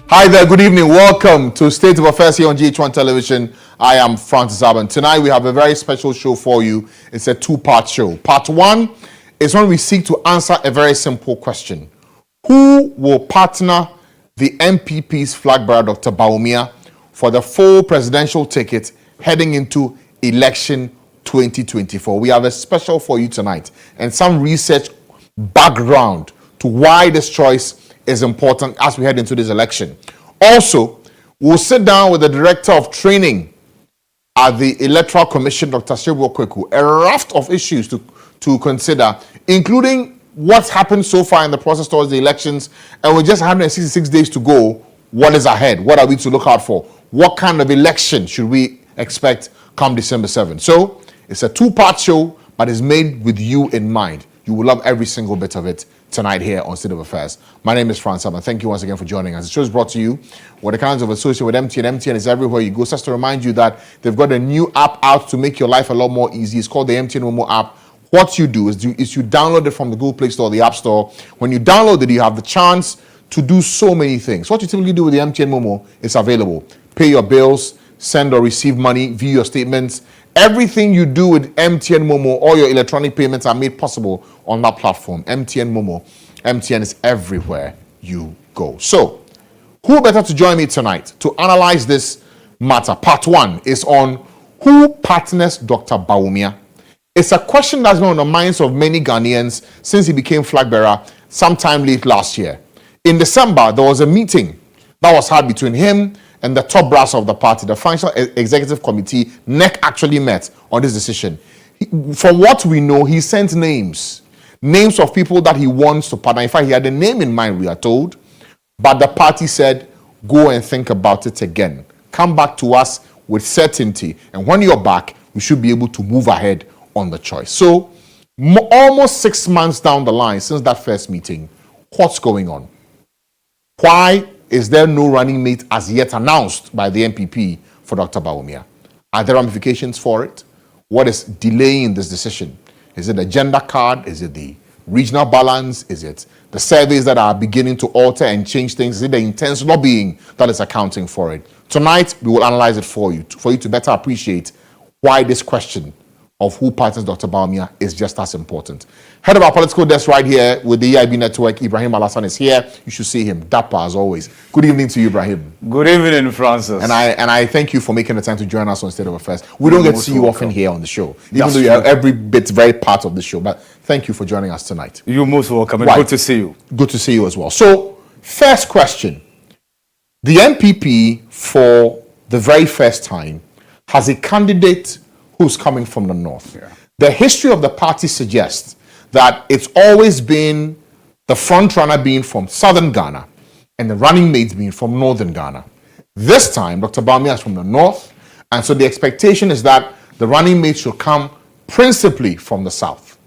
Hi there, good evening. Welcome to State of Affairs here on GHOne Television. I am Francis Abban. Tonight we have a very special show for you. It's a two-part show. Part one is when we seek to answer a very simple question. Who will partner the MPP's flag bearer, Dr. Bawumia, for the full presidential ticket heading into election 2024? We have a special for you tonight and some research background to why this choice is important as we head into this election. Also, we'll sit down with the Director of Training at the Electoral Commission, Dr. Serebour Quaicoo, a raft of issues to consider, including what's happened so far in the process towards the elections, and with just 166 days to go, what is ahead? What are we to look out for? What kind of election should we expect come December 7th? So, it's a two-part show, but it's made with you in mind. You will love every single bit of it tonight here on State of Affairs. My name is Francis Abban. Thank you once again for joining us. The show is brought to you with the kinds of association with MTN. MTN is everywhere you go. Just to remind you that they've got a new app out to make your life a lot more easy. It's called the MTN Momo app. What you do is you download it from the Google Play Store or the App Store. When you download it, you have the chance to do so many things. What you typically do with the MTN Momo is available. Pay your bills, send or receive money, view your statements. Everything you do with MTN Momo, all your electronic payments are made possible on that platform. MTN Momo. MTN is everywhere you go. So, who better to join me tonight to analyze this matter? Part one is on who partners Dr. Bawumia. It's a question that's been on the minds of many Ghanaians since he became flag bearer sometime late last year. In December, there was a meeting that was had between him and the top brass of the party. The Financial Executive Committee, NEC, actually met on this decision. From what we know, he sent names of people that he wants to partner. In fact, he had a name in mind, we are told, but the party said, go and think about it again. Come back to us with certainty, and when you're back, we should be able to move ahead on the choice. So, almost 6 months down the line since that first meeting, what's going on? Why is there no running mate as yet announced by the MPP for Dr. Bawumia? Are there ramifications for it? What is delaying this decision? Is it the gender card? Is it the regional balance? Is it the surveys that are beginning to alter and change things? Is it the intense lobbying that is accounting for it? Tonight, we will analyze it for you to better appreciate why this question of who partners Dr. Bawumia is just as important. Head of our political desk right here with the EIB network, Ibrahim Alhassan is here. You should see him. Dapper as always. Good evening to you, Ibrahim. Good evening, Francis. And I thank you for making the time to join us on State of Affairs. We don't get to see you often here on the show, even though you are every bit very part of the show. But thank you for joining us tonight. You're most welcome. Right. Good to see you. Good to see you as well. So, first question. The MPP, for the very first time, has a candidate who's coming from the north. Yeah. The history of the party suggests that it's always been the front runner being from southern Ghana and the running mates being from northern Ghana. This time, Dr. Bawumia is from the north, and so the expectation is that the running mates should come principally from the south.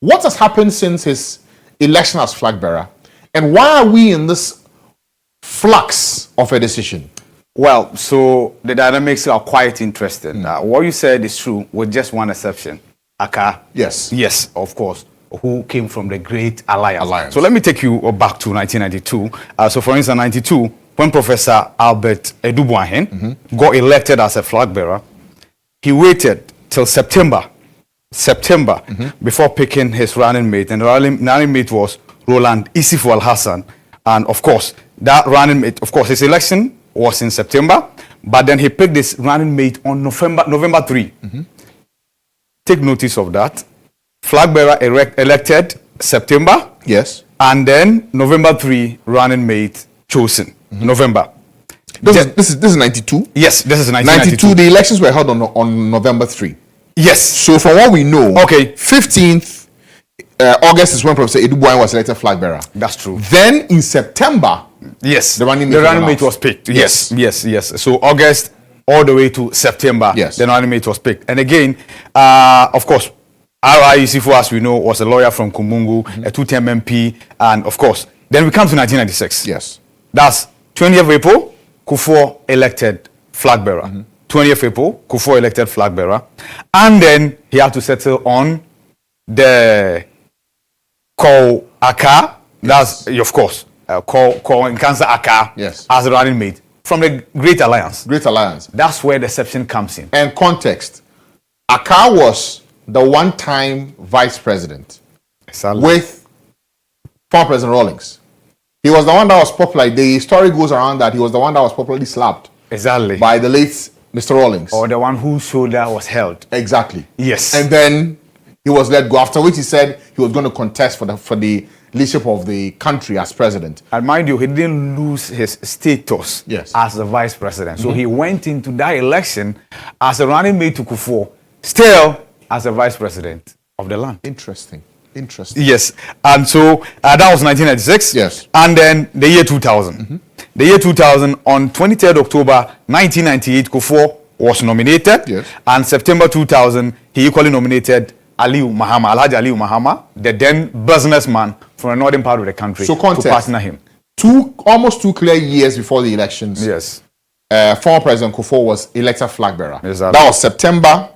What has happened since his election as flag bearer, and why are we in this flux of a decision? Well, so the dynamics are quite interesting. What you said is true, with just one exception. Aka. Yes. Yes, of course. Who came from the Great Alliance. So let me take you back to 1992. So for instance, 92, when Professor Albert Aidoo got elected as a flag bearer, he waited till September before picking his running mate. And the running mate was Roland Ibrahim Alhassan. And of course, that running mate, of course, his election was in September, but then he picked this running mate on November 3. Take notice of that. Flag bearer elected September. Yes. And then November 3, running mate chosen. November. This is 92? Yes, this is 1992. 92, the elections were held on November 3. Yes. So from what we know, okay, 15th August is when Professor Aidoo was elected flag bearer. That's true. Then in September, yes, the running mate was picked. Yes. So August all the way to September, yes, the running mate was picked. And again, of course, Afriyie, as we know, was a lawyer from Kumungu, a two-term MP, and of course, then we come to 1996. Yes. That's 20th April, Kufuor elected flag bearer. 20th April, Kufuor elected flag bearer. And then he had to settle on the Aka. That's, of course, call Nkansa Aka yes. as the running mate from the Great Alliance. Great Alliance. That's where the exception comes in. And context. Aka was the one-time vice president with former President Rawlings. He was the one that was popular. The story goes around that he was the one that was popularly slapped. Exactly. By the late Mr. Rawlings. Or the one whose shoulder was held. Exactly. Yes. And then he was let go, after which he said he was going to contest for the leadership of the country as president. And mind you, he didn't lose his status as the vice president. So he went into that election as a running mate to Kufuor, still as a vice president of the land. Interesting. Yes. And so that was 1996. Yes. And then the year 2000. The year 2000, on 23rd October 1998, Kufuor was nominated. Yes. And September 2000, he equally nominated Alhaji Aliu Mahama, the then businessman from the northern part of the country, to partner him. Almost 2 clear years before the elections. Yes. Former President Kufuor was elected flag bearer. Exactly. That was September.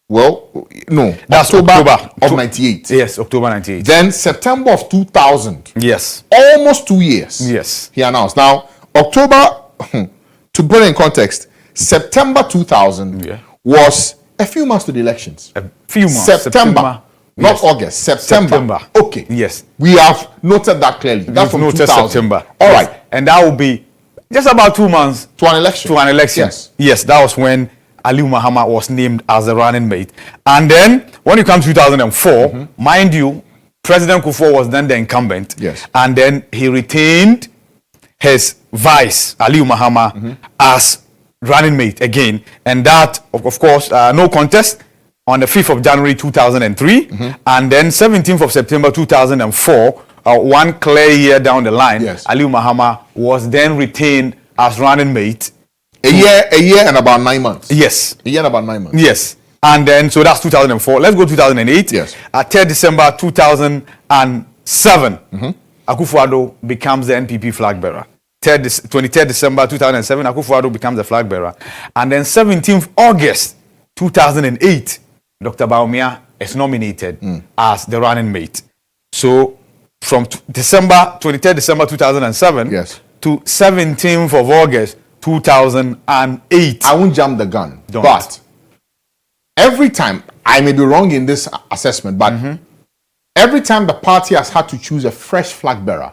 Well, no, that's October of 98. Yes, October 98. Then September of 2000. Yes. Almost 2 years. Yes. He announced. Now, October, to put it in context, September 2000 was a few months to the elections. A few months. September. Not August. September. Okay. Yes. We have noted that clearly. That's from noted 2000. September. All right. And that will be just about 2 months to an election. Yes. Yes, that was when Aliu Mahama was named as the running mate. And then, when it comes to 2004, mind you, President Kufuor was then the incumbent. Yes. And then he retained his vice, Aliu Mahama, as running mate again. And that, of course, no contest on the 5th of January 2003. And then 17th of September 2004, 1 clear year down the line, Aliu Mahama was then retained as running mate. A year and about 9 months. Yes. A year and about 9 months. Yes. And then, so that's 2004. Let's go 2008. Yes. At 3rd December 2007, Akufo-Addo becomes the NPP flag bearer. 23rd December 2007, Akufo-Addo becomes the flag bearer. And then 17th August 2008, Dr. Bawumia is nominated as the running mate. So, from 23rd December 2007 to 17th of August 2008. I won't jump the gun. Don't. But every time, I may be wrong in this assessment, but every time the party has had to choose a fresh flag bearer,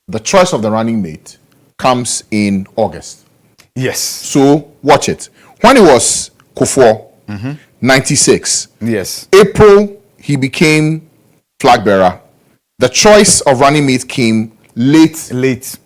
the choice of the running mate comes in August. Yes. So watch it. When it was Kufuor, 96. Yes. April, he became flag bearer. The choice of running mate came late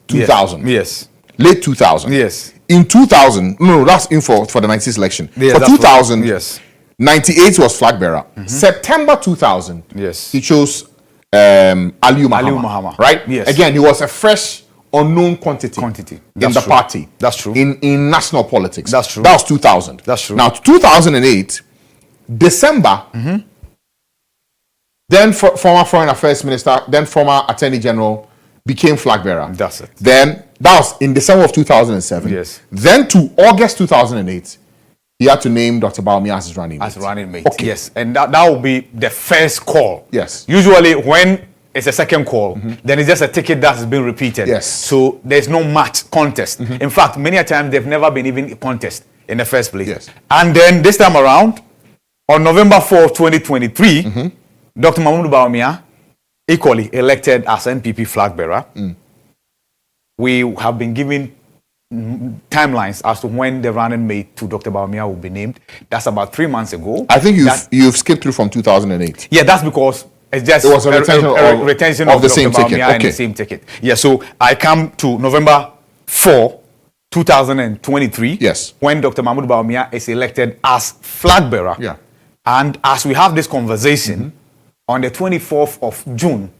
2000. Yes. Late 2000. Yes. In 2000, no, that's in for the 96 election. Yeah, for 2000, yes. 98 was flag bearer. September 2000, yes, he chose Aliu Mahama. Right? Yes. Again, he was a fresh, unknown quantity in the party. That's true. In national politics. That's true. That was 2000. That's true. Now, 2008, December, then former Foreign Affairs Minister, then former Attorney General, became flag bearer. That's it. Then, that was in December of 2007. Yes. Then to August 2008, he had to name Dr. Bawumia as his running mate. As running mate, okay. Yes. And that will be the first call. Yes. Usually when it's a second call, then it's just a ticket that's been repeated. Yes. So there's no match contest. In fact, many a time they've never been even a contest in the first place. Yes. And then this time around, on November 4th, 2023, Dr. Mahmoud Bawumia, equally elected as NPP flag bearer. We have been given timelines as to when the running mate to Dr. Bawumia will be named. That's about 3 months ago. I think you've skipped through from 2008. Yeah, that's because it's just it was a retention of the Dr. same Bawumia ticket. and the same ticket. Yeah, so I come to November 4, 2023. Yes. When Dr. Mahmoud Bawumia is elected as flag bearer. Yeah. And as we have this conversation on the 24th of June,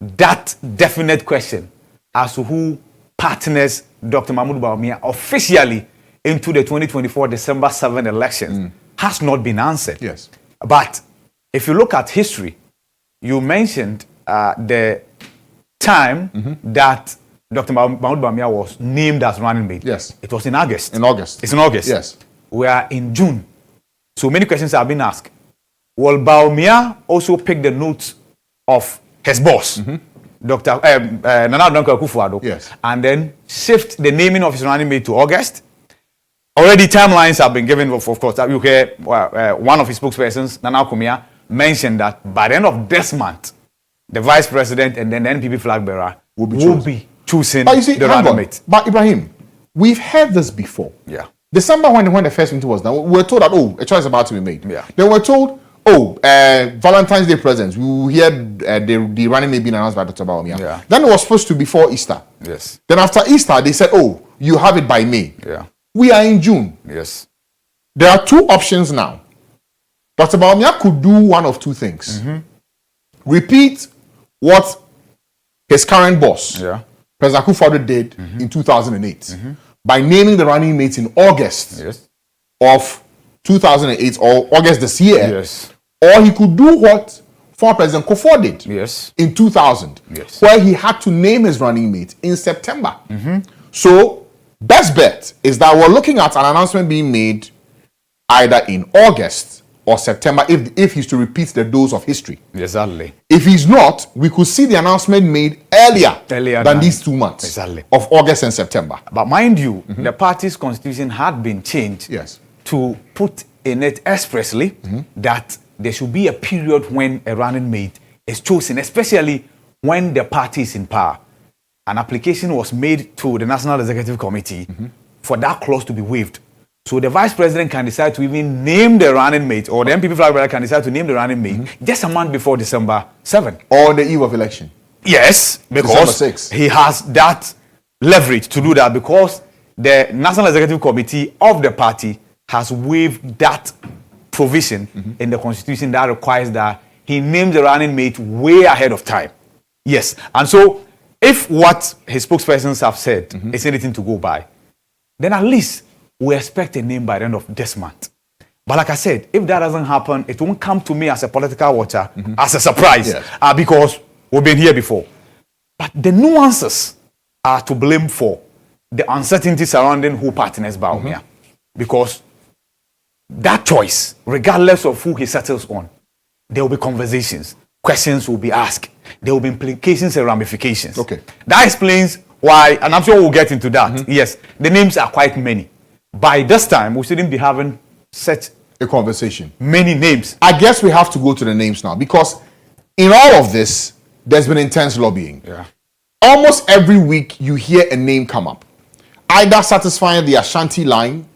that definite question as to who partners Dr. Mahmoud Bawumia officially into the 2024 December 7 elections has not been answered. Yes. But if you look at history, you mentioned the time that Dr. Mahmoud Bawumia was named as running mate. Yes. It was in August. In August. It's in August. Yes. We are in June. So many questions have been asked. Will Bawumia also pick the notes of his boss, Dr. Nana Donko Akufo-Addo, yes, and then shift the naming of his running mate to August. Already timelines have been given, of course. You hear one of his spokespersons, Nana Kumia, mentioned that by the end of this month, the vice president and then the NPP flag bearer will be choosing the running mate. But Ibrahim, we've heard this before. Yeah. December when the first meeting was done, we were told that a choice is about to be made. Yeah. Then we were told, Valentine's Day presents. We will hear the running mate being announced by Dr. Bawumia. Yeah. Then it was supposed to be before Easter. Yes. Then after Easter, they said, you have it by May. Yeah. We are in June. Yes. There are two options now. Dr. Bawumia could do one of two things. Mm-hmm. Repeat what his current boss, President Akufo-Addo, did in 2008 by naming the running mate in August of 2008 or August this year. Yes. Or he could do what former President Kufuor did in 2000, where he had to name his running mate in September. So, best bet is that we're looking at an announcement being made either in August or September if he's to repeat the dose of history. Exactly. If he's not, we could see the announcement made earlier than these 2 months of August and September. But mind you, the party's constitution had been changed to put in it expressly that there should be a period when a running mate is chosen, especially when the party is in power. An application was made to the National Executive Committee for that clause to be waived. So the vice president can decide to even name the running mate, or the MPP flag bearer can decide to name the running mate just a month before December 7. Or the eve of election. Yes, because he has that leverage to do that, because the National Executive Committee of the party has waived that provision in the constitution that requires that he names the running mate way ahead of time. Yes, and so if what his spokespersons have said is anything to go by, then at least we expect a name by the end of this month. But like I said, if that doesn't happen, it won't come to me as a political watcher as a surprise, because we've been here before. But the nuances are to blame for the uncertainty surrounding who partners Bawumia. Because that choice, regardless of who he settles on, there will be conversations, questions will be asked, there will be implications and ramifications. Okay. That explains why, and I'm sure we'll get into that. Yes, the names are quite many. By this time, we shouldn't be having such a conversation. Many names. I guess we have to go to the names now, because in all of this, there's been intense lobbying. Yeah. Almost every week, you hear a name come up, either satisfying the Ashanti line,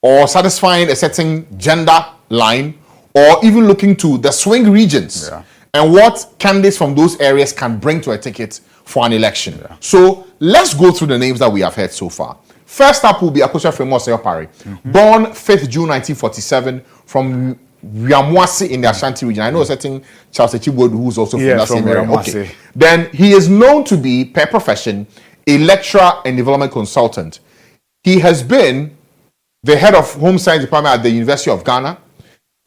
or satisfying a certain gender line, or even looking to the swing regions and what candidates from those areas can bring to a ticket for an election. So let's go through the names that we have heard so far. First up will be Serebour Quaicoo, born 5th June 1947 from Wiamwasi in the Ashanti region. I know a certain Charles Echibod who's also from that same area. Okay. Then he is known to be, per profession, a lecturer and development consultant. He has been the head of Home Science Department at the University of Ghana,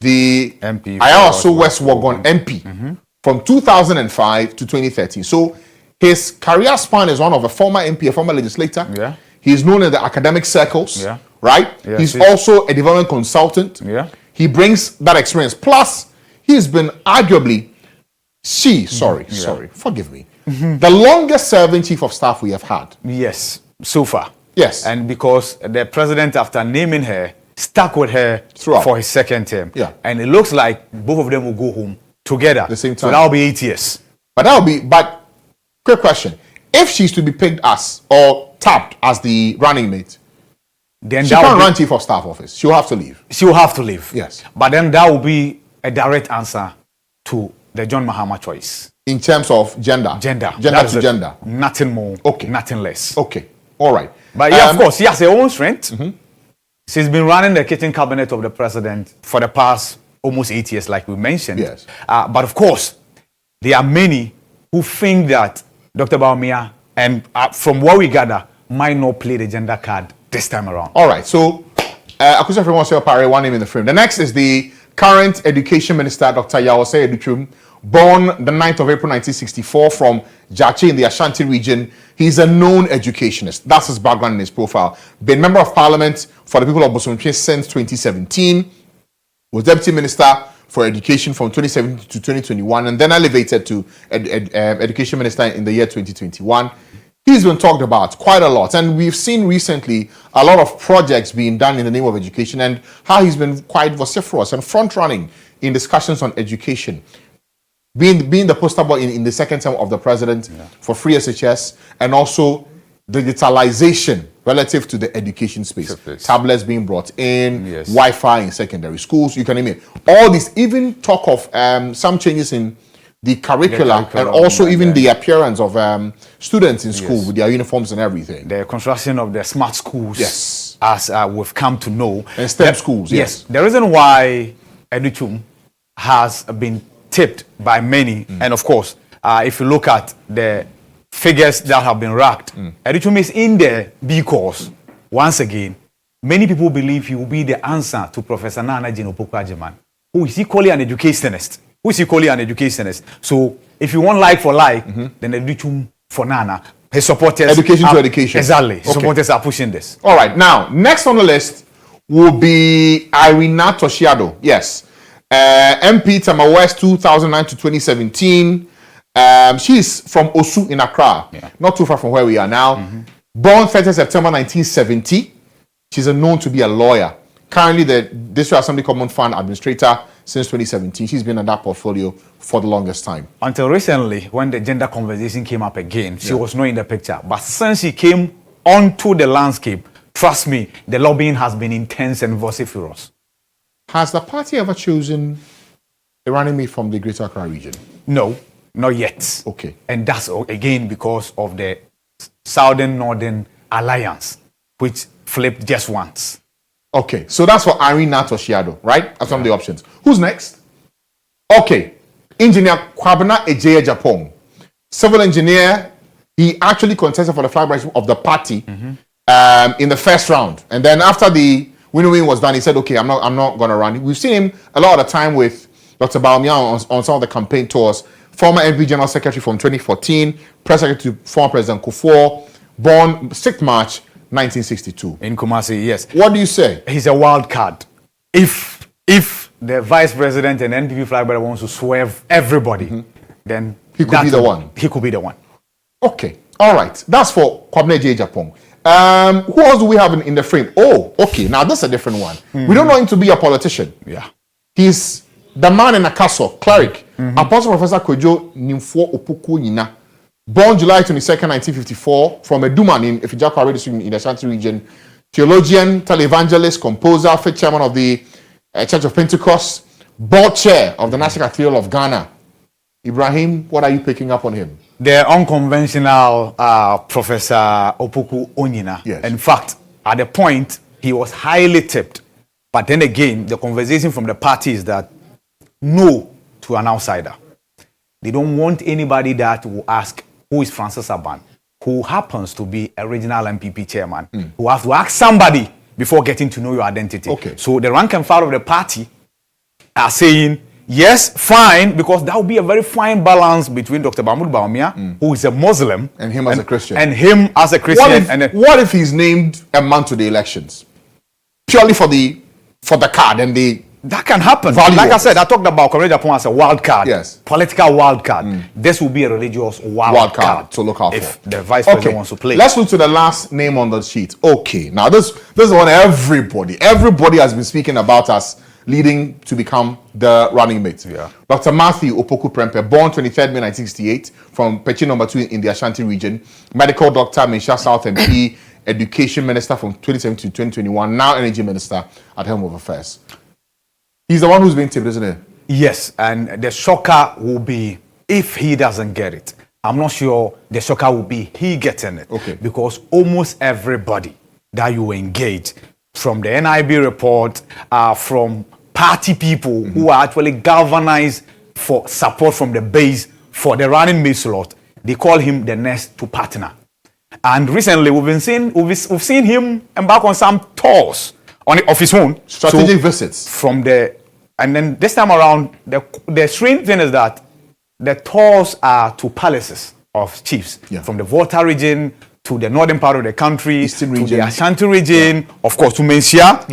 the MP, also West Wagon MP from 2005 to 2013. So his career span is one of a former MP, a former legislator. Yeah. He's known in the academic circles, right? Yeah, he's also a development consultant. Yeah. He brings that experience. Plus, he's been arguably, forgive me, the longest serving chief of staff we have had. Yes, so far. Yes. And because the president, after naming her, stuck with her for his second term. Yeah. And it looks like both of them will go home together. The same time. So that'll be 8 years. But quick question. If she's to be picked as, or tapped as the running mate, then she can't run chief of staff office. She'll have to leave. She will have to leave. Yes. But then that will be a direct answer to the John Mahama choice. In terms of gender? Gender. Gender. Nothing more. Okay. Nothing less. Okay. All right. But yeah, of course, she has her own strength. She's been running the kitchen cabinet of the president for the past almost 8 years, like we mentioned. Yes. But of course, there are many who think that Dr. Bawumia, and from what we gather, might not play the gender card this time around. All right. So, Serebour Quaicoo, one name in the frame. The next is the current Education Minister, Dr. Aidoo, born the 9th of April 1964 from Jachi in the Ashanti region. He's a known educationist. That's his background and his profile. Been member of parliament for the people of Bosomtwe since 2017. Was deputy minister for Education from 2017 to 2021, and then elevated to Education Minister in the year 2021. He's been talked about quite a lot, and we've seen recently a lot of projects being done in the name of education, and how he's been quite vociferous and front-running in discussions on education. Being the poster boy in the second term of the president for free SHS, and also digitalization relative to the education space. Tablets being brought in, Wi-Fi in secondary schools, you can name it. All this, even talk of some changes in the curriculum and also even the appearance of students in school with their uniforms and everything. The construction of the smart schools, as we've come to know. And STEM schools, yes. The reason why GHOne has been tipped by many, and of course, if you look at the figures that have been racked, GHOne is in there because, once again, many people believe he will be the answer to Professor Nana Jane Opoku Agyeman, who is equally an educationist. So, if you want like for like, then GHOne for Nana. His supporters... Education to education. Exactly. His supporters are pushing this. All right. Now, next on the list will be Irina Toshiado. Yes. MP Tama West 2009 to 2017. She's from Owusu in Accra, not too far from where we are now. Born 30 September 1970. She's known to be a lawyer. Currently, the District Assembly Common Fund Administrator since 2017. She's been in that portfolio for the longest time. Until recently, when the gender conversation came up again, she was not in the picture. But since she came onto the landscape, trust me, the lobbying has been intense and vociferous. Has the party ever chosen a running mate from the Greater Accra region? No, not yet. Okay. And that's again because of the Southern-Northern Alliance, which flipped just once. Okay, so that's for Irina Toshiado, right? That's one of the options. Who's next? Okay, Engineer Kwabena Ejeye Japong. Civil engineer, he actually contested for the flag bearer of the party in the first round. And then after the winnowing was done, he said, okay, I'm not going to run. We've seen him a lot of the time with Dr. Bawumia on some of the campaign tours. Former MP General Secretary from 2014, Press Secretary to former President Kwadwo, born 6th March 1962. In Kumasi, yes. What do you say? He's a wild card. If the Vice President and NPP flag bearer wants to swerve everybody, then he could be the one. He could be the one. Okay. All right. That's for Kwabena Ejeye Japong. Who else do we have in the frame? Oh, okay. Now that's a different one. We don't know him to be a politician. Yeah. He's the man in a castle, cleric. Apostle Professor Kwadwo Nimfo Opoku Nyina. Born July 22nd, 1954, from Eduman in Ifijako in the Ashanti region. Theologian, televangelist, composer, fifth chairman of the Church of Pentecost, board chair of the National Cathedral of Ghana. Ibrahim, what are you picking up on him? The unconventional Professor Opoku Onyina. Yes. In fact, at the point, he was highly tipped. But then again, the conversation from the party is that no to an outsider. They don't want anybody that will ask, who is Francis Abban, who happens to be a regional MPP chairman, who has to ask somebody before getting to know your identity. Okay. So the rank and file of the party are saying, yes, fine, because that would be a very fine balance between Dr. Bawumia, who is a Muslim, and him as a Christian. And him as a Christian. What if he's named a man to the elections? Purely for the card and the... That can happen. Like I said, I talked about Kwabena Japong as a wild card. Yes. Political wild card. This will be a religious wild card to look out for. If the vice president wants to play. Let's look to the last name on the sheet. Okay. Now, this is one everybody has been speaking about us leading to become the running mate. Yeah. Dr. Matthew Opoku Prempeh, born 23rd May 1968 from Pechi No. 2 in the Ashanti region. Medical doctor, Minsha South MP, Education Minister from 2017 to 2021, now Energy Minister at Helm of Affairs. He's the one who's being tipped, isn't it? Yes, and the shocker will be if he doesn't get it. I'm not sure the shocker will be he getting it. Okay. Because almost everybody that you engage, from the NIB report, from party people who are actually galvanized for support from the base for the running mate slot, they call him the next to partner. And recently we've seen him embark on some tours of his own. Strategic visits. From the... And then this time around, the strange thing is that the tours are to palaces of chiefs. Yeah. From the Volta region to the northern part of the country, Eastern region, to the Ashanti region, of course, to Mensia,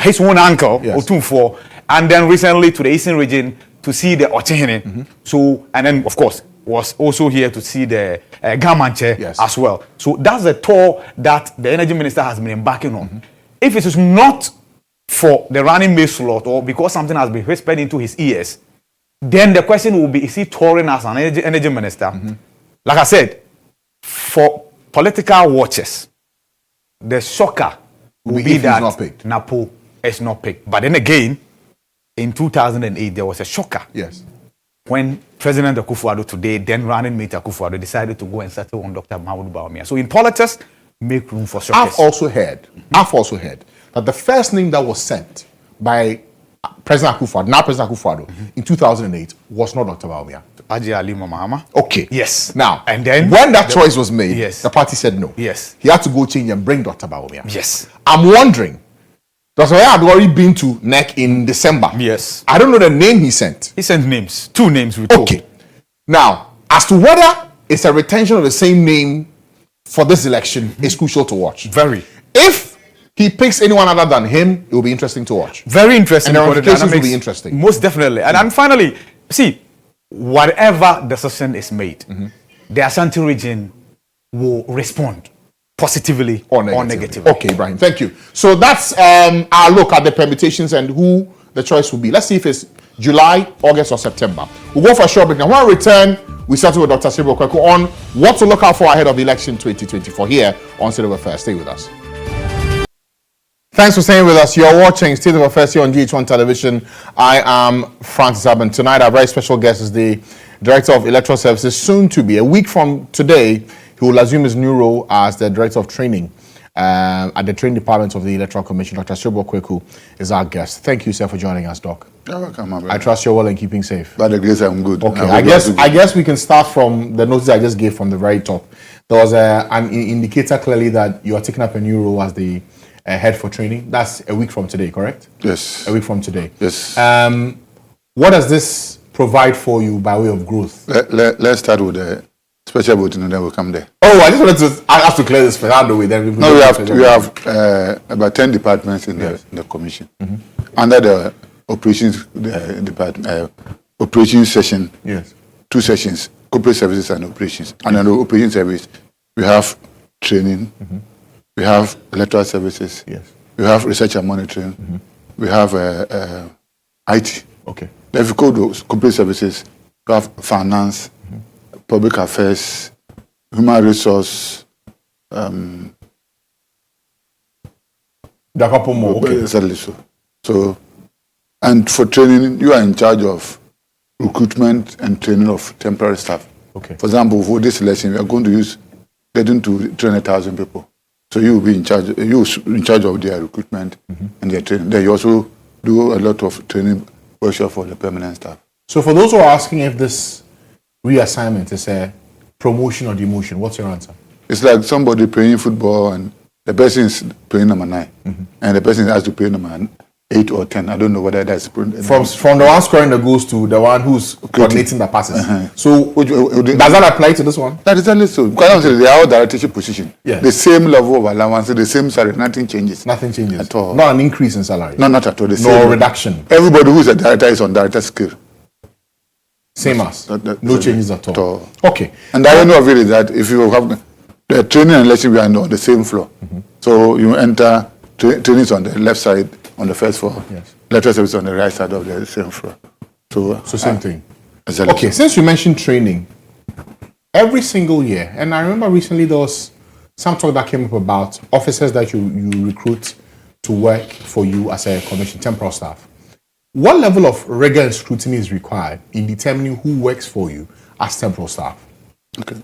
his own uncle, Otunfo, and then recently to the Eastern region to see the Ochehene. So, and then of course was also here to see the Gamanche as well. So that's the tour that the energy minister has been embarking on. If it is not for the running mate slot or because something has been whispered into his ears, then the question will be, is he touring as an energy minister? Like I said, for political watchers, the shocker will be that Napo is not picked. But then again, in 2008, there was a shocker. Yes. When President Akufo-Addo today, then running mate Akufo-Addo, decided to go and settle on Dr. Mahmoud Bawumia. So in politics, make room for shockers. I've also heard that the first name that was sent by President Akufo-Addo, now President Akufo-Addo, in 2008 was not Dr. Bawumia. Aji Ali Mahama. Okay. Yes. Now, and then when that choice was made, the party said no. Yes. He had to go change and bring Dr. Bawumia. Yes. I'm wondering, Dr. Bawumia had already been to NEC in December. Yes. I don't know the name he sent. He sent names. 2 names we told. Okay. Now, as to whether it's a retention of the same name for this election is crucial to watch. Very. If he picks anyone other than him, it will be interesting to watch. Very interesting. And the ramifications will be interesting. Most definitely. And finally, see, whatever decision is made, the Ashanti region will respond positively or negatively. Okay, Ibrahim, thank you. So that's our look at the permutations and who the choice will be. Let's see if it's July, August, or September. We'll go for a short break. Now, when we return, we start with Dr. Serebour Quaicoo on what to look out for ahead of election 2024 here on State of Affairs. Stay with us. Thanks for staying with us. You're watching State of Affairs here on GHOne Television. I am Francis Abban. Tonight, our very special guest is the Director of Electoral Services, soon to be. A week from today, he will assume his new role as the Director of Training at the Training Department of the Electoral Commission. Dr. Serebour Quaicoo is our guest. Thank you, sir, for joining us, Doc. You're welcome, my brother. I trust you're well and keeping safe. By the grace, I'm good. Okay, I guess we can start from the notice I just gave from the very top. There was an indicator clearly that you are taking up a new role as the head for training. That's a week from today, correct? Yes. A week from today. Yes. What does this provide for you by way of growth? Let's start with the special voting and then we'll come there. Oh, I just wanted to ask to clear this for out the way. Then we have about 10 departments in the commission. Under the operations department, operations session. Yes. 2 sessions: corporate services and operations. And under operations service, we have training. We have electoral services. Yes. We have research and monitoring. We have IT. Okay. Then if you go to corporate services, we have finance, public affairs, human resource. There are a couple more. Okay. Exactly so. So, and for training, you are in charge of recruitment and training of temporary staff. Okay. For example, for this election, we are going to use getting to 300,000 people. So you will be in charge. You in charge of their recruitment and their training. Then you also do a lot of training workshop for the permanent staff. So for those who are asking if this reassignment is a promotion or demotion, what's your answer? It's like somebody playing football and the person is playing number 9, and the person has to play number 8 or 10. I don't know whether that's from the one scoring the goals to the one who's coordinating the passes. So does that apply to this one? That is only so. Because they are all directorship position. Yeah. The same level of allowance, the same salary, nothing changes. Nothing changes at all. Not an increase in salary. No, not at all. No reduction. Everybody who is a director is on director scale. Same as. No changes at all. Okay. And the irony of it is that if you have the training and election, we are on the same floor. So you enter trainings on the left side, on the first floor. Yes. Electoral service on the right side of the same floor. So same thing. Exactly. Okay, since you mentioned training, every single year, and I remember recently there was some talk that came up about officers that you recruit to work for you as a commission, temporal staff. What level of rigor and scrutiny is required in determining who works for you as temporal staff? Okay.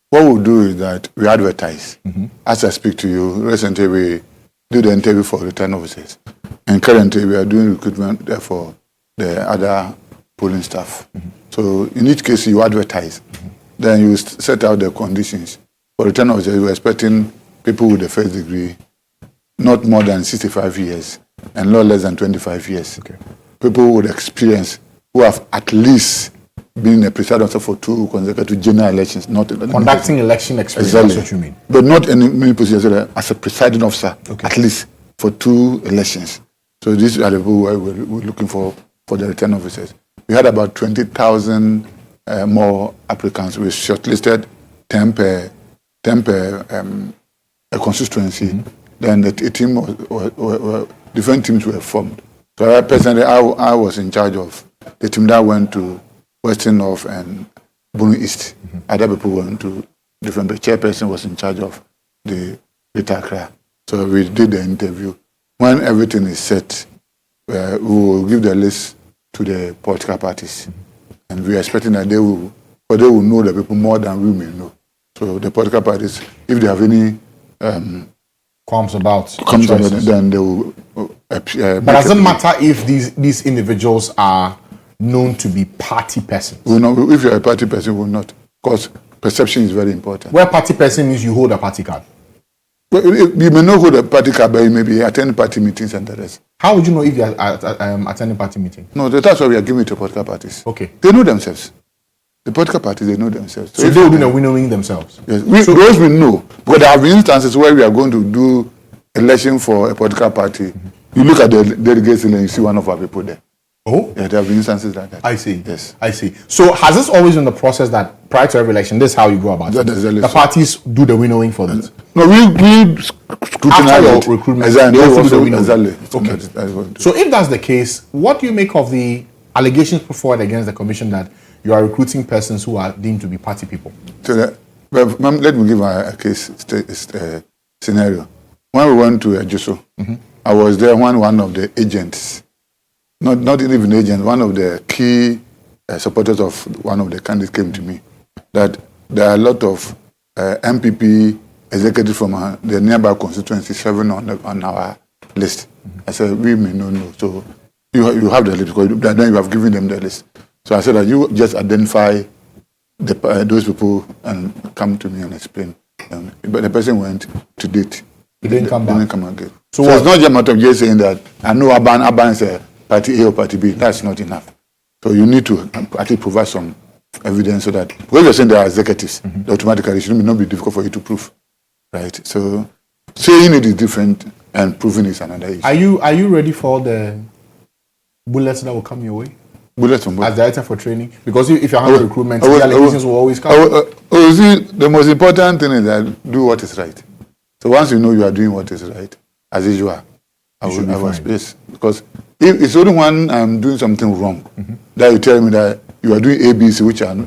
What we'll do is that we advertise. As I speak to you, recently we do the interview for return officers. And currently we are doing recruitment there for the other polling staff. So in each case you advertise. Then you set out the conditions. For return officers, you're expecting people with the first degree, not more than 65 years, and not less than 25 years. Okay. People with experience who have at least been a presiding officer for 2 consecutive general elections, not conducting election experience. Exactly. That's what you mean. But not in many positions as a presiding officer, at least for 2 elections. So these are the people we're looking for the return officers. We had about 20,000 more applicants. We shortlisted 10 per a constituency. Then the team different teams were formed. So personally, I was in charge of the team that went to Western North and Bunu East. Other people went to different. The chairperson was in charge of the Greater Accra. So we did the interview. When everything is set, we will give the list to the political parties. And we are expecting that they will know the people more than we may know. So the political parties, if they have any qualms about then they will. But does it matter if these individuals are known to be party persons? Will not. If you're a party person, will not. Because perception is very important. Where party person means you hold a party card. Well, you may not hold a party card, but you may be attending party meetings and the rest. How would you know if you are attending party meetings? No, that's why we are giving it to political parties. Okay. They know themselves. The political parties, they know themselves. So they will do the winnowing themselves? Yes. Those we know. But there have been instances where we are going to do election for a political party. You look at the delegates and you see one of our people there. Oh? Yeah, there have been instances like that. I see. Yes. I see. So has this always been the process that prior to every election, this is how you go about it? The parties do the winnowing for this? No, we scrutinize after your recruitment, exactly. they also do the winnowing. Exactly. Okay. So if that's the case, what do you make of the allegations put forward against the commission that you are recruiting persons who are deemed to be party people? So let me give a case scenario. When we went to GHOne, I was there when one of the agents, not even agents, one of the key supporters of one of the candidates came to me that there are a lot of MPP executives from the nearby constituency serving on our list. I said, we may not know. So you have the list because then you have given them the list. So I said that you just identify those people and come to me and explain. But the person went to date. He didn't come back. Didn't come again. So it's not just a matter of just saying that I know Abban is a party A or party B. That's not enough. So you need to actually provide some evidence so that when you're saying they are executives, automatically it should not be difficult for you to prove. Right? So saying it is different and proving is another issue. Are you ready for the bullets that will come your way? Bullets from as director for training? Because if you're handling recruitment, the allegations will always come. See, the most important thing is that do what is right. So once you know you are doing what is right, as usual, I will space. Because if it's only when I'm doing something wrong, that you tell me that you are doing ABC,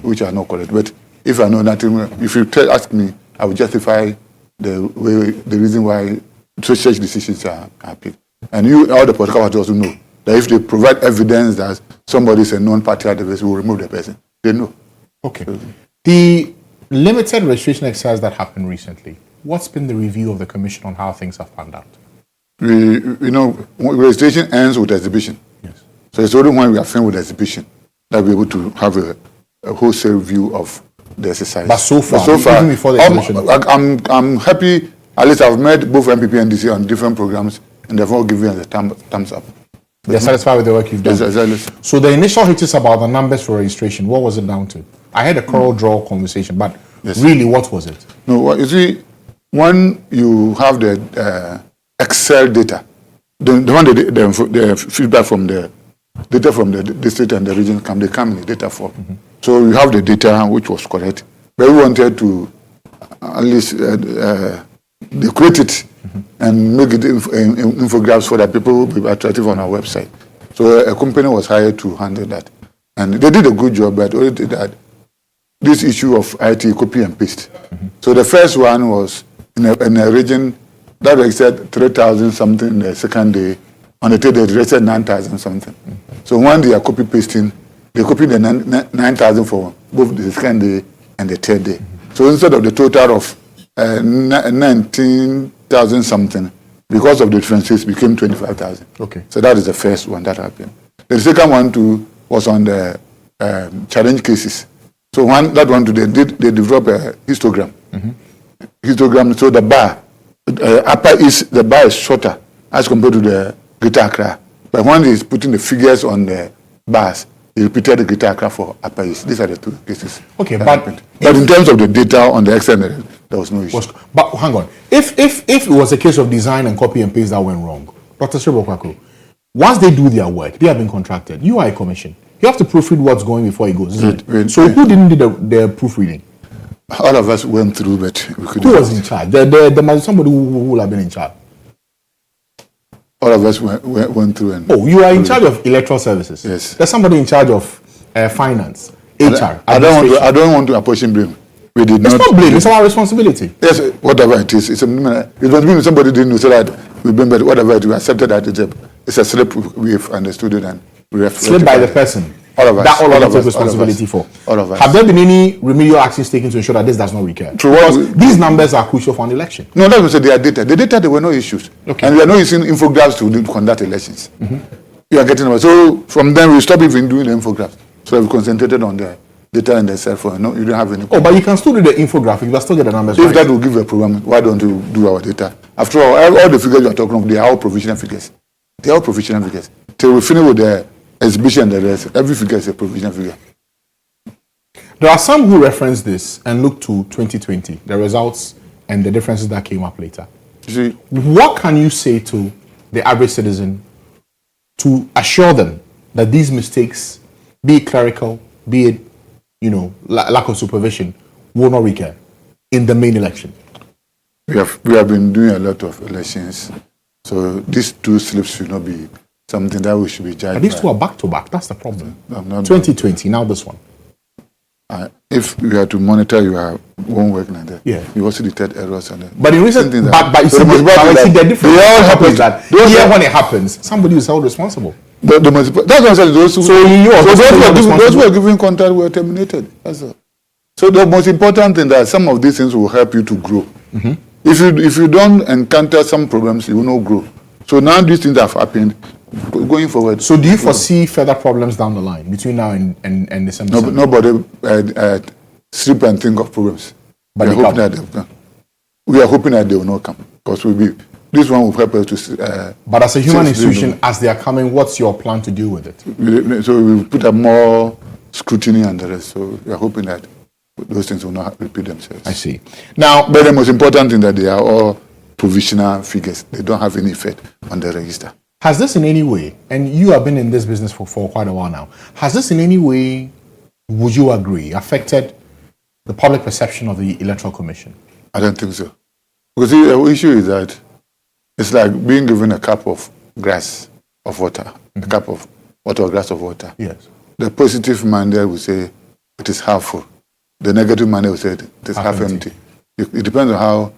which are not correct. But if I know nothing, if you ask me, I will justify the reason why such decisions are picked. And all the political parties also know that if they provide evidence that somebody is a non-party activist, we will remove the person. They know. Okay. So, the limited registration exercise that happened recently, what's been the review of the commission on how things have panned out? Registration ends with exhibition. Yes. So it's only when we are finished with exhibition that we're able to have a wholesale view of the exercise. But so far even before the exhibition, I'm happy. At least I've met both MPP and DC on different programs, and they've all given us a thumbs up. They're satisfied with the work you've done. Exactly. So the initial hitches about the numbers for registration, what was it down to? I had a Coral Draw conversation, but really, what was it? No, you see, when you have the Excel data, the feedback from the data from the district and the region they come in the data form. So you have the data which was correct, but we wanted to at least decorate it and make it infographics so that people will be attractive on our website. So a company was hired to handle that, and they did a good job. But only did that this issue of IT copy and paste. So the first one was in a region that registered 3,000 something the second day. On the third day, they registered 9,000 something. So when they are copy pasting, they copied the 9,000 for both the second day and the third day. So instead of the total of 19,000 something, because of the differences, became 25,000. Okay. So that is the first one that happened. The second one too was on the challenge cases. So they developed a histogram. Histogram. So the bar, the bar is shorter as compared to the Greater Accra. But when he's putting the figures on the bars, he repeated the Greater Accra for Upper East. These are the two cases. Okay, but in terms of the data on the Excel, there was no issue. But hang on. If it was a case of design and copy and paste that went wrong, Dr. Serebour Quaicoo, once they do their work, they have been contracted. You are a commission. You have to proofread what's going before it goes. So who didn't do the proofreading? All of us went through, but we couldn't. Who was in charge? There must be somebody who will have been in charge. All of us went through. And you are in charge of Electoral Services. Yes. There's somebody in charge of finance, HR. I don't want to apportion blame. We did it's not blame. It's our responsibility. Yes, whatever it is. It was mean somebody didn't know, so that we blame, but whatever it is, we accepted that it's a slip we've understood it and we have slipped by the person. All of us. That all of us take responsibility for. All of us. Have there been any remedial actions taken to ensure that this does not recur? Because these numbers are crucial for an election. No, that's what they are data. The data, there were no issues. Okay. And we are not using infographs to conduct elections. You are getting over. So from then we stopped even doing the infographs. So we concentrated on the data and the cell phone. No, you don't have any. Oh, but you can still do the infographic. You still get the numbers. If right. that will give a problem, why don't you do our data? After all the figures you are talking of, they are all provisional figures. They are all provisional figures. Till we finish with the exhibition and the rest, every figure is a provisional figure. There are some who reference this and look to 2020, the results and the differences that came up later. You see, what can you say to the average citizen to assure them that these mistakes, be it clerical, be it, lack of supervision, will not recur in the main election? We have been doing a lot of elections, so these two slips should not be something that we should be judged. But these two are back to back. That's the problem. 2020, now this one. If you are to monitor your own work like that, you also detect errors. But in recent, but you see, the difference. They all happen that here when it happens, somebody is held responsible. That's what I'm saying. Those who are giving contact were terminated. That's all. So the most important thing that some of these things will help you to grow. If you don't encounter some problems, you will not grow. So now these things have happened. Going forward. So do you foresee further problems down the line between now and December? Nobody sleep and think of problems. But we are hoping that they will not come, because this one will help us to. But as a human institution, as they are coming, what's your plan to deal with it? So we put up more scrutiny and the rest. So we are hoping that those things will not repeat themselves. I see. Now, but the most important thing that they are all provisional figures. They don't have any effect on the register. Has this in any way, and you have been in this business for quite a while now, has this in any way, would you agree, affected the public perception of the Electoral Commission? I don't think so. Because the issue is that it's like being given a cup of glass of water, a cup of water or glass of water. Yes. The positive mind there will say it is half full. The negative mind will say it is half empty. It depends on how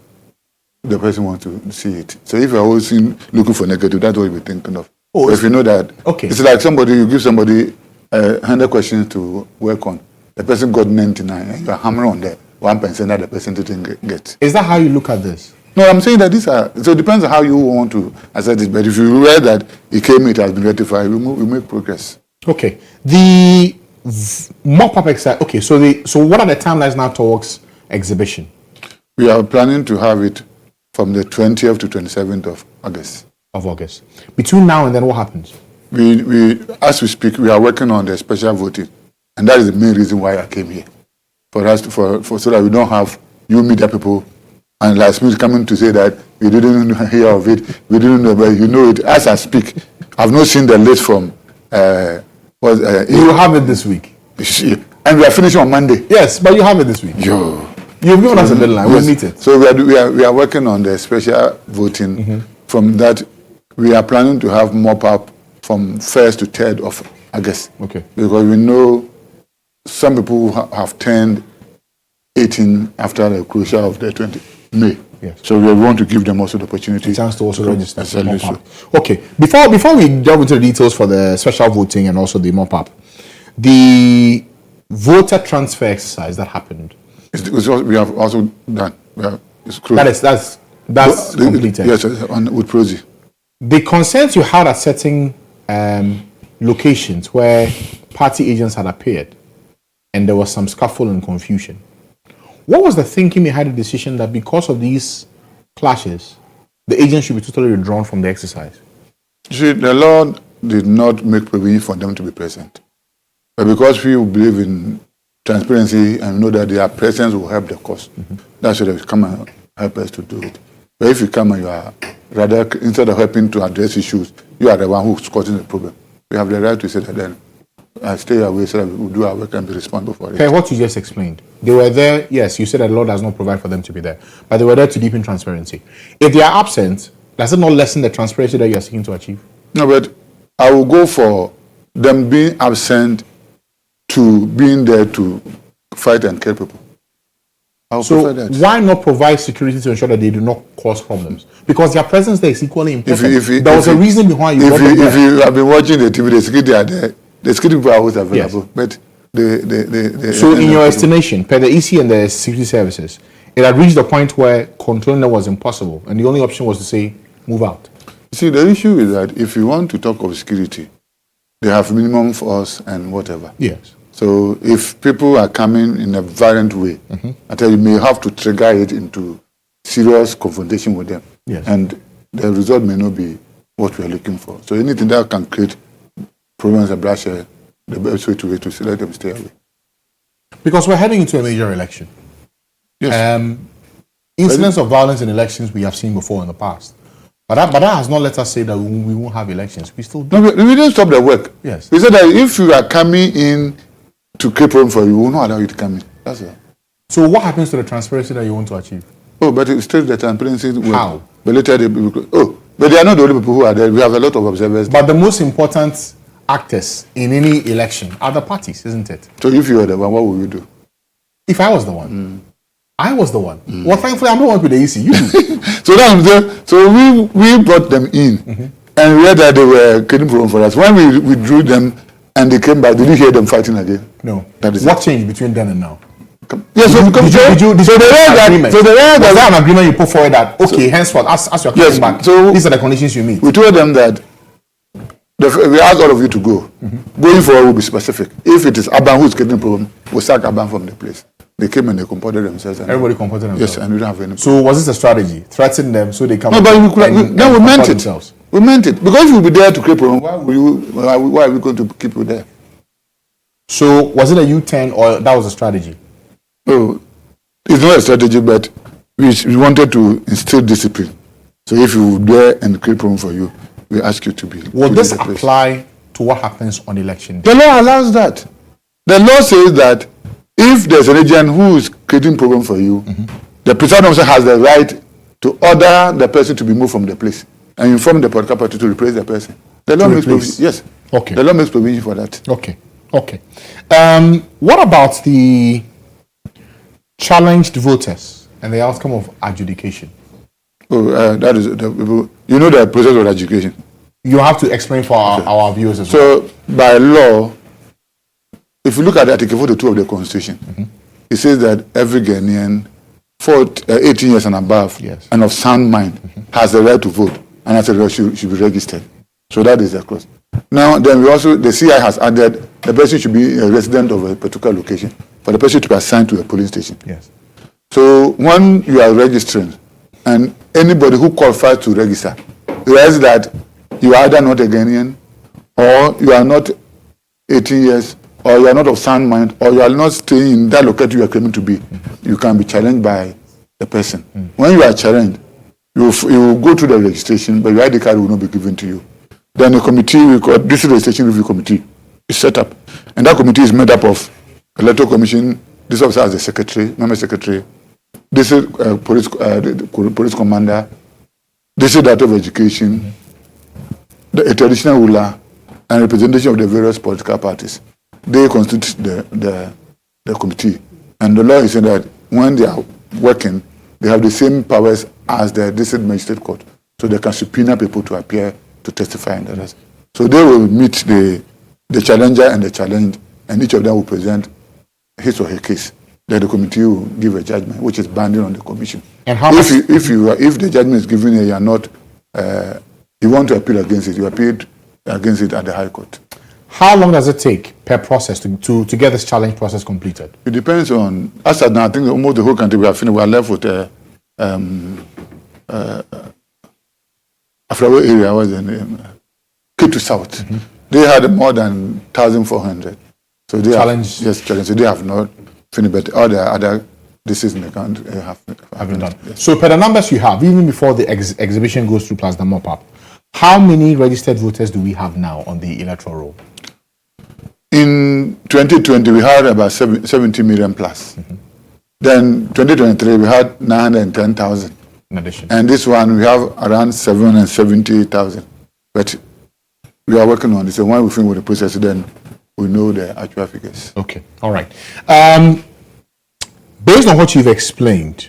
the person wants to see it. So if you're always looking for negative, that's what you'll be thinking of. Oh, if you know that, it's like you give somebody 100 questions to work on. The person got 99, and you're hammering on the 1% that the person didn't get. Is that how you look at this? No, I'm saying that so it depends on how you want to assess it. But if you read that it has been rectified, we make progress. Okay. The mop-up exercise. Okay, so what are the timelines now towards exhibition? We are planning to have it from the 20th to 27th of August. Between now and then, what happens? As we speak, we are working on the special voting, and that is the main reason why I came here, for us so that we don't have you media people and last minute coming to say that we didn't hear of it, we didn't know, but you know it. As I speak, I've not seen the list from. You will have it this week, and we are finishing on Monday. Yes, but you have it this week. You've given us a deadline. We'll meet it. So we are working on the special voting. From that, we are planning to have mop-up from 1st to 3rd of August. Okay. Because we know some people have turned 18 after the closure of the 20 May. Yes. So we want to give them also the opportunity. A chance to also register. Absolutely. Okay. Before we delve into the details for the special voting and also the mop-up, the voter transfer exercise that happened. We have also done. It's that's completed. Yes, with Prozi. The concerns you had at certain locations where party agents had appeared and there was some scuffle and confusion. What was the thinking behind the decision that because of these clashes, the agents should be totally withdrawn from the exercise? You see, the law did not make provision for them to be present. But because we believe in transparency and know that their presence will help the cause, that's why they come and help us to do it. But if you come and you are rather, instead of helping to address issues, you are the one who's causing the problem. We have the right to say that then stay away so that we will do our work and be responsible for it. Okay, what you just explained. They were there, yes, you said that the law does not provide for them to be there, but they were there to deepen transparency. If they are absent, does it not lessen the transparency that you are seeking to achieve? No, but I will go for them being absent to being there to fight and kill people. So why not provide security to ensure that they do not cause problems? Because their presence there is equally important. There was a reason behind you. If you have been watching the TV, the security are there. The security people are always available. Yes. But so in your estimation, per the EC and the security services, it had reached the point where controlling them was impossible, and the only option was to say, move out. See, the issue is that if you want to talk of security, they have minimum force and whatever. Yes. So if people are coming in a violent way, I tell you, may have to trigger it into serious confrontation with them. Yes. And the result may not be what we are looking for. So anything that can create problems and bloodshed, the best way to let them stay away. Because we're heading into a major election. Yes. Incidents of violence in elections we have seen before in the past. But that has not let us say that we won't have elections. We still do. No, we didn't stop the work. Yes. We said that if you are coming in to create problem for you, we will not allow you to come in. That's it. So what happens to the transparency that you want to achieve? Oh, but it's still the transparency. How? But later but they are not the only people who are there. We have a lot of observers. But the most important actors in any election are the parties, isn't it? So if you were the one, what would you do? If I was the one, I was the one. Well, thankfully, I'm the one with the EC. You do. So we brought them in and read that they were creating problem for us. When we withdrew them and they came back, did you hear them fighting again? No. That is what changed between then and now? Yes, was there an agreement you put forward that henceforth, as you're coming back, these are the conditions you meet? We told them that we asked all of you to go. Going forward will be specific. If it is Abban who's getting the problem, we'll sack Abban from the place. They came and they comported themselves. Everybody comported themselves. Yes, and we don't have any problem. So was this a strategy? Threaten them so they come? No, but we meant it. Themselves. We meant it because we'll be there to create problem. Why are we going to keep you there? So was it a U-turn or that was a strategy? Oh, it's not a strategy, but we wanted to instill discipline. So if you were there and create problem for you, we ask you to be. Will this apply to what happens on election day? The law allows that. The law says that if there's an agent who is creating problem for you, the presiding officer has the right to order the person to be moved from the place and inform the political party to replace the person. The law makes provision. Yes. Okay. The law makes provision for that. Okay. What about the challenged voters and the outcome of adjudication? That is the process of adjudication. You have to explain for our viewers as well. So by law, if you look at Article 42 of the Constitution, it says that every Ghanaian 18 years and above and of sound mind has the right to vote, and as a result should be registered. So that is the clause. Now, then the CI has added the person should be a resident of a particular location for the person to be assigned to a polling station. Yes. So when you are registering, and anybody who qualifies to register realize that you are either not a Ghanaian, or you are not 18 years, or you are not of sound mind, or you are not staying in that locality you are claiming to be, you can be challenged by the person. When you are challenged, you will go through the registration, but your ID card will not be given to you. Then a committee, we call this registration review committee, is set up. And that committee is made up of Electoral Commission, this officer as the secretary, member secretary, this is police commander, this is Director of Education, a traditional ruler, and representation of the various political parties. They constitute the committee. And the law is saying that when they are working, they have the same powers as the district magistrate court. So they can subpoena people to appear to testify and the rest. So they will meet the challenger and the challenged, and each of them will present his or her case. Then the committee will give a judgment, which is binding on the commission. And how if the judgment is given and you are not, you want to appeal against it, you appeal against it at the High Court. How long does it take per process to get this challenge process completed? It depends on, as of now, I think almost the whole country we are finished. We are left with Afriyie area, was the name? Cape to South. They had more than 1,400. So they challenge. So they have not finished, but all the other districts in the country have been done. Yes. So per the numbers you have, even before the exhibition goes through plus the mop-up, How many registered voters do we have now on the electoral roll? In 2020, we had about 70 million plus. Then 2023, we had 910,000. In addition. And this one, we have around 770,000. But we are working on this. And when we finish with the process, then we know the actual figures. Okay, all right. Based on what you've explained,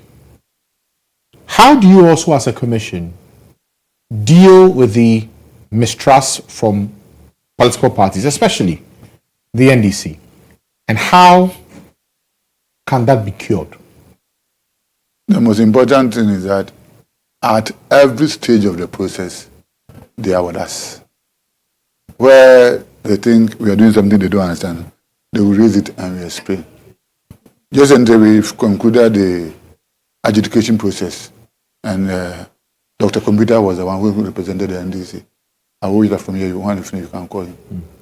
how do you also as a commission deal with the mistrust from political parties, especially the NDC? And how can that be cured? The most important thing is that at every stage of the process, they are with us. Where they think we are doing something they don't understand, they will raise it and we explain. Just until we've concluded the adjudication process, and Dr. Computer was the one who represented the NDC. I will that from here, you want to finish, you can call him.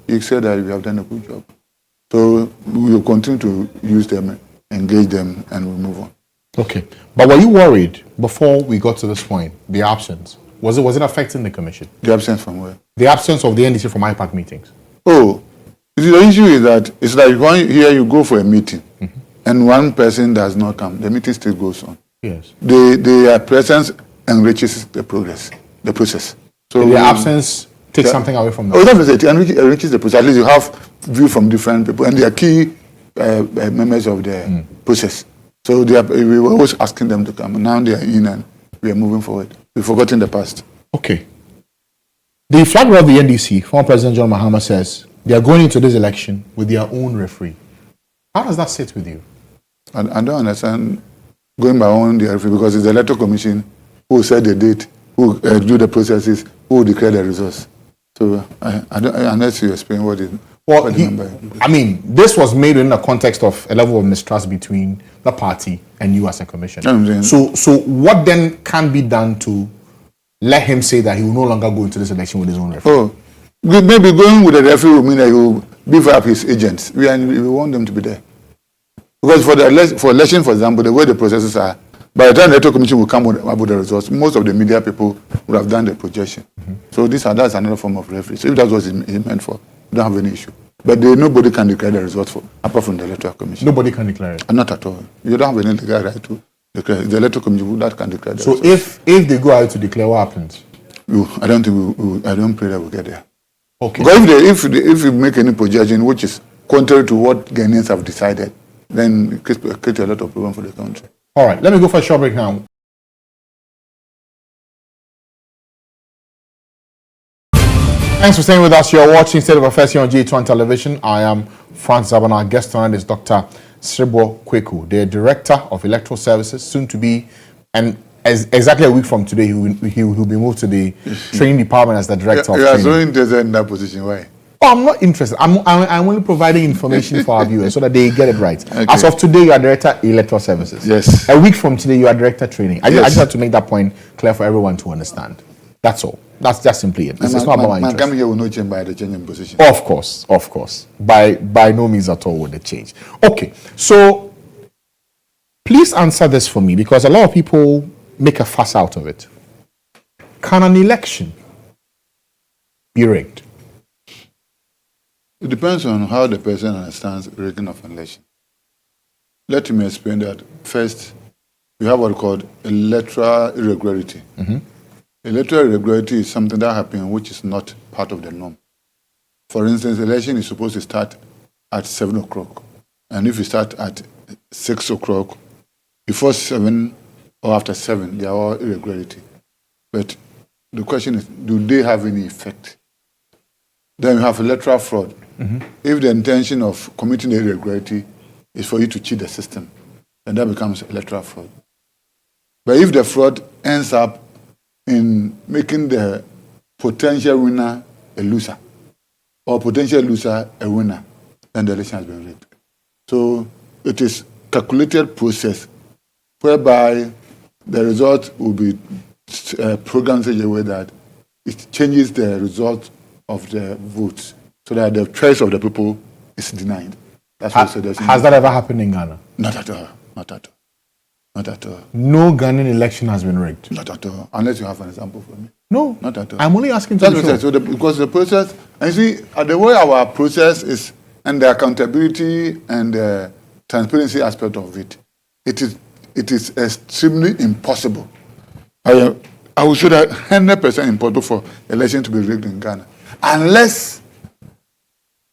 He said that we have done a good job. So we will continue to use them, engage them, and we'll move on. Okay. But were you worried before we got to this point, the absence? Was it affecting the commission? The absence from where? The absence of the NDC from IPAC meetings. Oh, the issue is that it's like you go for a meeting, and one person does not come. The meeting still goes on. Yes. Their presence enriches the process. So the absence takes something away from them. Oh, it enriches the process. At least you have view from different people, and they are key members of the process. So we were always asking them to come. Now they are in, and we are moving forward. We've forgotten the past. Okay. The flag bearer of the NDC, former President John Mahama, says they are going into this election with their own referee. How does that sit with you? I don't understand going by own the referee, because it's the Electoral Commission who set the date, who do the processes, who declare the results. So I don't, unless you explain what it is. Well, this was made in the context of a level of mistrust between the party and you as a commission. So what then can be done to let him say that he will no longer go into this election with his own referee? Oh, maybe going with the referee will mean that he will beef up his agents. We want them to be there. Because for election, for example, the way the processes are, by the time the Electoral Commission will come with the results, most of the media people would have done the projection. So that's another form of referee. So if that's what it's meant for, we don't have any issue. But nobody can declare the results apart from the Electoral Commission. Nobody can declare it? Not at all. You don't have any legal right to declare. The Electoral Commission that can declare the results. So if they go out to declare, what happens? I don't pray that we'll get there. Okay. Because if you make any projection which is contrary to what Ghanaians have decided, then it creates a lot of problem for the country. All right, let me go for a short break now. Thanks for staying with us. You're watching State of Affairs here on GHOne Television. I am Francis Abban. Our guest tonight is Dr. Serebour Quaicoo, the Director of Electoral Services, soon to be, and exactly a week from today, he will be moved to the training department as the Director of Training. You are so interested in that position. Why? Oh, I'm not interested. I'm only providing information for our viewers so that they get it right. Okay. As of today, you are Director Electoral Services. Yes. A week from today, you are Director Training. I just have to make that point clear for everyone to understand. That's all. That's just simply it. It's not about my interest. Coming here will not change by the changing position. Of course. By no means at all will it change. Okay, so please answer this for me, because a lot of people make a fuss out of it. Can an election be rigged? It depends on how the person understands rigging of an election. Let me explain that. First, we have what we call electoral irregularity. Electoral irregularity is something that happens which is not part of the norm. For instance, the election is supposed to start at 7 o'clock. And if you start at 6 o'clock, before 7 or after 7, they are all irregularity. But the question is, do they have any effect? Then you have electoral fraud. If the intention of committing the irregularity is for you to cheat the system, then that becomes electoral fraud. But if the fraud ends up in making the potential winner a loser, or potential loser a winner, then the election has been rigged. So it is calculated process whereby the result will be programmed in such a way that it changes the result of the votes so that the choice of the people is denied. That's what Has that ever happened in Ghana? Not at all. Not at all. Not at all. No Ghanaian election has been rigged. Not at all. Unless you have an example for me. No, not at all. I'm only asking to That's be what I said. sure. So because the process, and you see, the way our process is, and the accountability and the transparency aspect of it, it is extremely impossible. I will show that 100% impossible for election to be rigged in Ghana, unless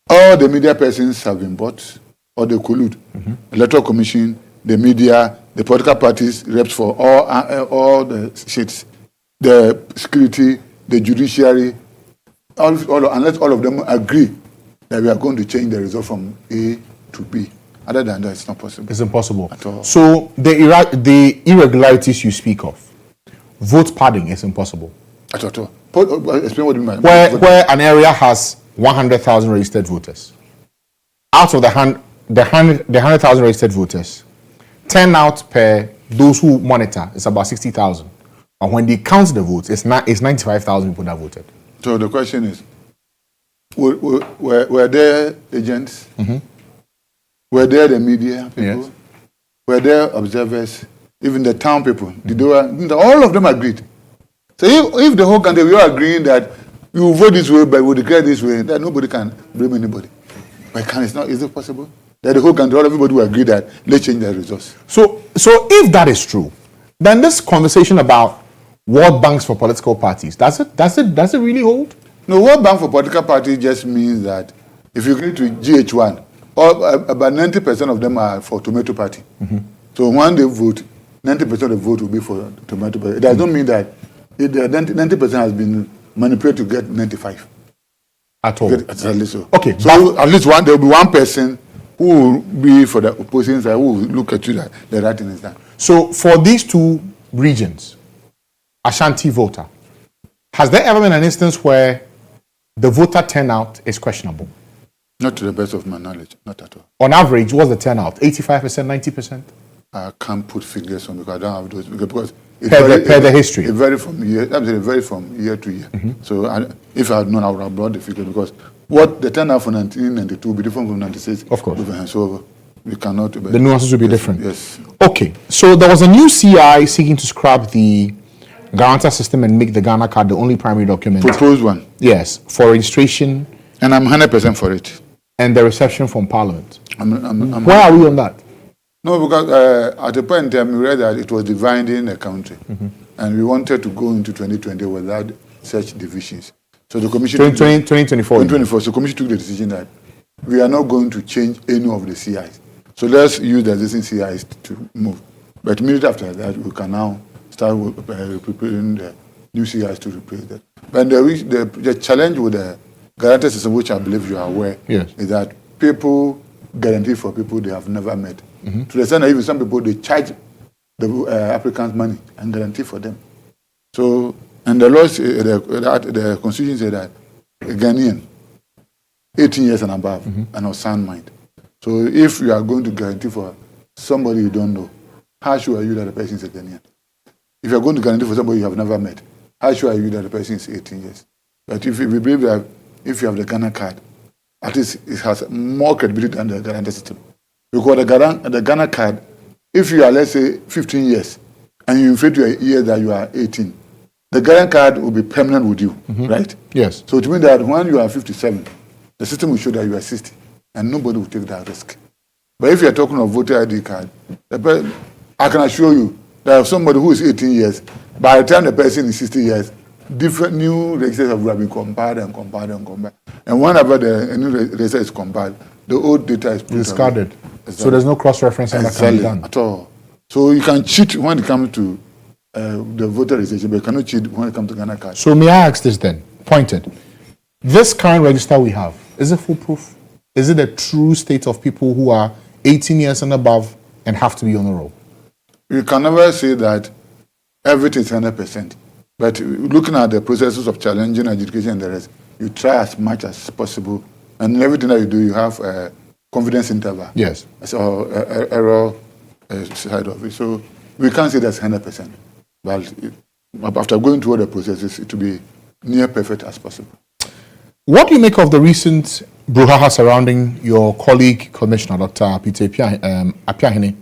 all the media persons have been bought or they collude. Electoral Commission, the media, the political parties, reps for all the seats, the security, the judiciary, unless all of them agree that we are going to change the result from A to B. Other than that, it's not possible. It's impossible. At all. So the irregularities you speak of, vote padding is impossible. At all. Explain what you mean. Where an area has 100,000 registered voters, out of the 100,000 registered voters, turnout per those who monitor is about 60,000. And when they count the votes, it's 95,000 people that voted. So the question is, were there agents? Were there the media people? Yes. Were there observers? Even the town people? All of them agreed. So if the whole country, we are agreeing that you vote this way, but we declare this way, then nobody can blame anybody. But is it possible? That the whole country, everybody will agree that let's change the results. So if that is true, then this conversation about World Banks for political parties, does it really hold? No, World Bank for political parties just means that if you go to GHOne, about 90% of them are for Tomato Party. So when they vote, 90% of the vote will be for Tomato Party. It does not mean that 90% has been manipulated to get 95. At all? At least so. Okay. So at least there will be one person who will be for the opposing side, who will look at you that the right thing is done. So for these two regions, Ashanti voter, has there ever been an instance where the voter turnout is questionable? Not to the best of my knowledge, not at all. On average, what's the turnout? 85%, 90%? I can't put figures on because I don't have those. Because per the history. It varies from year. It varies from year to year. So if I had known, I would have brought the figure because what the turnout for 1992 will be different from 96. Of course. So we cannot. The nuances will be different. Yes. Okay. So there was a new CI seeking to scrap the guarantor system and make the Ghana card the only primary document. Proposed one. Yes, for registration. And I'm 100% for it. And the reception from Parliament. Where are we on that? No, because at a point in time, we read that it was dividing the country. And we wanted to go into 2020 without such divisions. So the Commission... 2024. 2024. So the Commission took the decision that we are not going to change any of the CIs. So let's use the existing CIs to move. But immediately after that, we can now start preparing the new CIs to replace that. But the challenge with the guarantee system, which I believe you are aware, is that people guarantee for people they have never met. To the extent that even some people, they charge the applicants money and guarantee for them. So, and the laws, the Constitution said that a Ghanaian, 18 years and above, and of sound mind. So if you are going to guarantee for somebody you don't know, how sure are you that the person is a Ghanaian? If you are going to guarantee for somebody you have never met, how sure are you that the person is 18 years? But if we believe that if you have the Ghana card, at least it has more credibility than the guarantee system. Because the Ghana card, if you are, let's say, 15 years, and you inflate your year that you are 18, the Ghana card will be permanent with you, right? Yes. So it means that when you are 57, the system will show that you are 60, and nobody will take that risk. But if you are talking of voter ID card, I can assure you that if somebody who is 18 years, by the time the person is 60 years, different new registers have been compiled. And whenever the new register is compiled, the old data is discarded. So there's no cross-referencing that can be done. At all. So you can cheat when it comes to the voter registration, but you cannot cheat when it comes to Ghana card. So may I ask this then, pointed. This current register we have, is it foolproof? Is it a true state of people who are 18 years and above and have to be on the roll? You can never say that everything is 100%. But looking at the processes of challenging education and the rest, you try as much as possible. And everything that you do, you have a confidence interval. Yes. So error side of it. So we can't say that's 100%. But after going through all the processes, it will be near perfect as possible. What do you make of the recent brouhaha surrounding your colleague, Commissioner Dr. Peter Appiahene,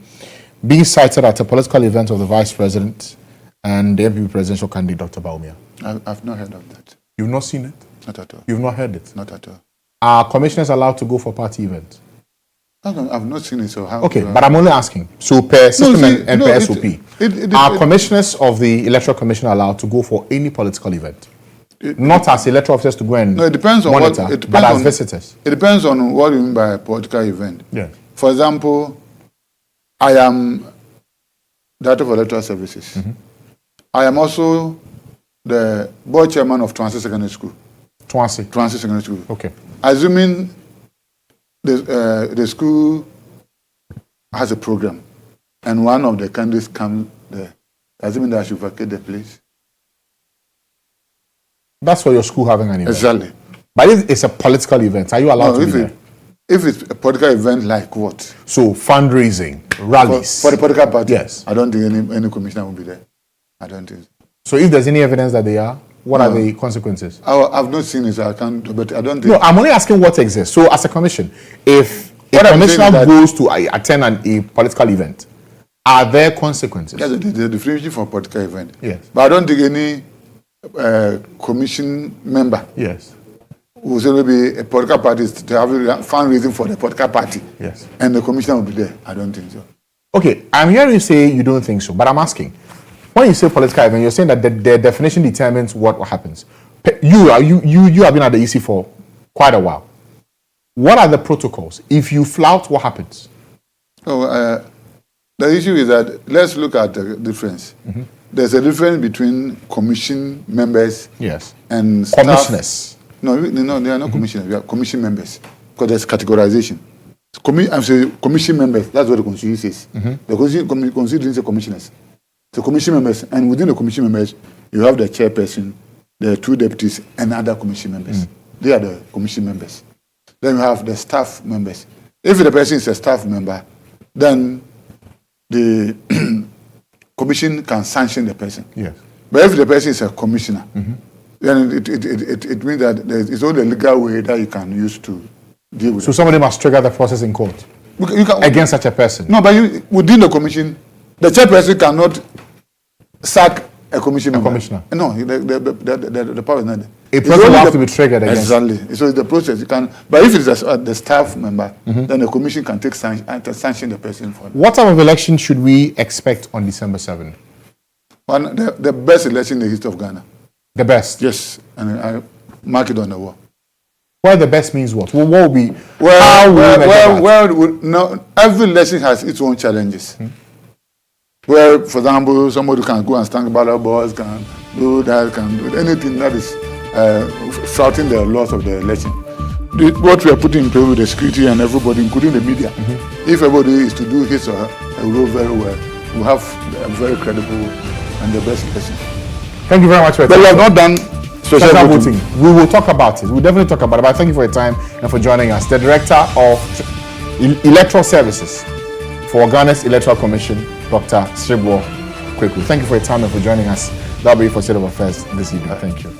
being cited at a political event of the Vice President and the MPP presidential candidate, Dr. Bawumia? I've not heard of that. You've not seen it? Not at all. You've not heard it? Not at all. Are commissioners allowed to go for party events? I've not seen it, so how... Okay, but I'm only asking. So per system and per SOP, are commissioners of the Electoral Commission allowed to go for any political event? Not as electoral officers to go and it depends on monitor, what, it depends but as on, visitors. It depends on what you mean by a political event. Yeah. For example, I am Director of Electoral Services. I am also the board chairman of Transit Secondary School. Transit Secondary School. Okay. Assuming the school has a program and one of the candidates comes there, assuming that I should vacate the place. That's for your school having an event. Exactly. But if it's a political event, are you allowed to be there? If it's a political event like what? So fundraising, rallies. For the political party? Yes. I don't think any commissioner will be there. I don't think so. So if there's any evidence that they are, what are the consequences? I've not seen it, so I can't, but I don't think... No, I'm only asking what exists. So as a commission, if a commissioner goes to attend a political event, are there consequences? Yes, the definition for a political event. Yes. But I don't think any commission member... Yes. Who say maybe a political party is to have a fundraising for the political party. Yes. And the commissioner will be there. I don't think so. Okay, I'm hearing you say you don't think so, but I'm asking. When you say political event, you're saying that the definition determines what happens. You have been at the EC for quite a while. What are the protocols? If you flout, what happens? The issue is that let's look at the difference. There's a difference between commission members and staff. Commissioners. No, they are not commissioners. We are commission members because there's categorization. I'm saying commission members. That's what the Constitution says. The Constitution didn't say commissioners. So commission members, and within the commission members, you have the chairperson, the two deputies, and other commission members. They are the commission members. Then you have the staff members. If the person is a staff member, then the commission can sanction the person. Yes. But if the person is a commissioner, then it means that it's only the legal way that you can use to deal with it. So somebody must trigger the process in court against such a person? No, but within the commission, the chairperson cannot sack a commission member. Commissioner? No, the power is not there. A process will have to be triggered against. Exactly. So it's the process. You can, but if it's the staff member, then the commission can take sanction the person for that. What type of election should we expect on December 7th? The best election in the history of Ghana. The best? Yes, and I mark it on the wall. Well, the best means what? What will be? No, every election has its own challenges. Where, for example, somebody can go and stand ballot box, can do that, can do anything that is flouting the laws of the election. What we are putting in place with the security and everybody, including the media, if everybody is to do his or her role very well, we have a very credible and the best election. Thank you very much for your time. But we have not done special voting. We will talk about it. We'll definitely talk about it. But thank you for your time and for joining us. The Director of Electoral Services for Ghana's Electoral Commission, Dr. Serebour Quaicoo. Thank you for your time and for joining us. That'll be it for State of Affairs this evening. Thank you.